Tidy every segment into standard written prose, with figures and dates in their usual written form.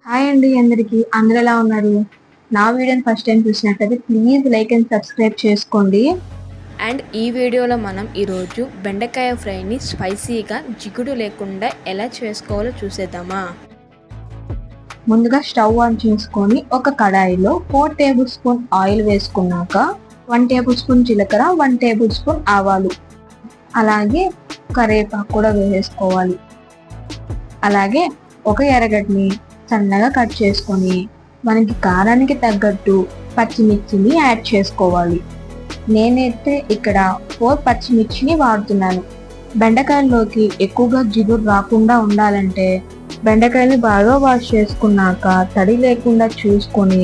Hi అండి అందరికి అందరూ ఎలా ఉన్నారు? నా వీడియోని ఫస్ట్ టైం చూసినట్లయితే ప్లీజ్ లైక్ అండ్ సబ్స్క్రైబ్ చేసుకోండి. అండ్ ఈ వీడియోలో మనం ఈరోజు బెండకాయ ఫ్రైని స్పైసీగా జిగుడు లేకుండా ఎలా చేసుకోవాలో చూసేద్దామా. ముందుగా స్టవ్ ఆన్ చేసుకొని ఒక కడాయిలో 4 టేబుల్ స్పూన్ ఆయిల్ వేసుకున్నాక 1 టేబుల్ స్పూన్ జీలకర్ర, 1 టేబుల్ స్పూన్ ఆవాలు, అలాగే కరివేపాకు కూడా వేసుకోవాలి. అలాగే ఒక ఎర్రగడ్డని సన్నగా కట్ చేసుకొని మనకి కారానికి తగ్గట్టు పచ్చిమిర్చిని యాడ్ చేసుకోవాలి. నేనైతే ఇక్కడ 4 పచ్చిమిర్చిని వాడుతున్నాను. బెండకాయల్లోకి ఎక్కువగా జిగురు రాకుండా ఉండాలంటే బెండకాయని బాగా వాష్ చేసుకున్నాక తడి లేకుండా చూసుకొని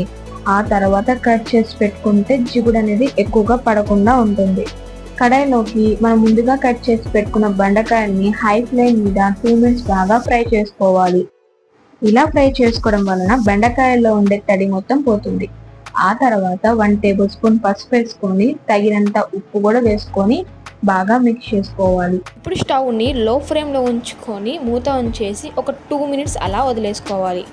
ఆ తర్వాత కట్ చేసి పెట్టుకుంటే జిగుడు అనేది ఎక్కువగా పడకుండా ఉంటుంది. కడాయిలోకి మనం ముందుగా కట్ చేసి పెట్టుకున్న బెండకాయల్ని హై ఫ్లేమ్ మీద 2 మినిట్స్ బాగా ఫ్రై చేసుకోవాలి. ఇలా ఫ్రై చేసుకోవడం వలన బెండకాయల్లో ఉండే తడి మొత్తం పోతుంది. ఆ తర్వాత 1 టేబుల్ స్పూన్ పసుపు వేసుకొని తగినంత ఉప్పు కూడా వేసుకొని బాగా మిక్స్ చేసుకోవాలి. ఇప్పుడు స్టవ్ని లో ఫ్లేమ్లో ఉంచుకొని మూత ఉంచేసి ఒక 2 మినిట్స్ అలా వదిలేసుకోవాలి.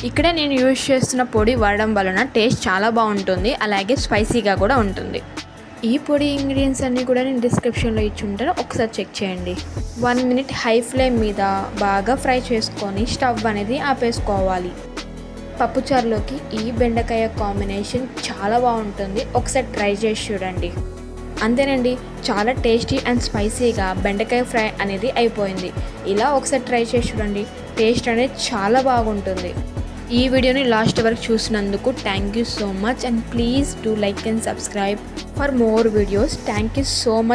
ఇక్కడ నేను యూజ్ చేస్తున్న పొడి వాడడం వలన టేస్ట్ చాలా బాగుంటుంది, అలాగే స్పైసీగా కూడా ఉంటుంది. ఈ పొడి ఇంగ్రీడియంట్స్ అన్నీ కూడా నేను డిస్క్రిప్షన్లో ఇచ్చి ఉంటాను, ఒకసారి చెక్ చేయండి. 1 మినిట్ హై ఫ్లేమ్ మీద బాగా ఫ్రై చేసుకొని స్టవ్ అనేది ఆపేసుకోవాలి. పప్పుచారులోకి ఈ బెండకాయ కాంబినేషన్ చాలా బాగుంటుంది, ఒకసారి ట్రై చేసి చూడండి. అంతేనండి, చాలా టేస్టీ అండ్ స్పైసీగా బెండకాయ ఫ్రై అనేది అయిపోయింది. ఇలా ఒకసారి ట్రై చేసి చూడండి, టేస్ట్ అనేది చాలా బాగుంటుంది. ఈ వీడియోని లాస్ట్ వరకు చూసినందుకు thank you so much, and please do like and subscribe for more videos. Thank you so much.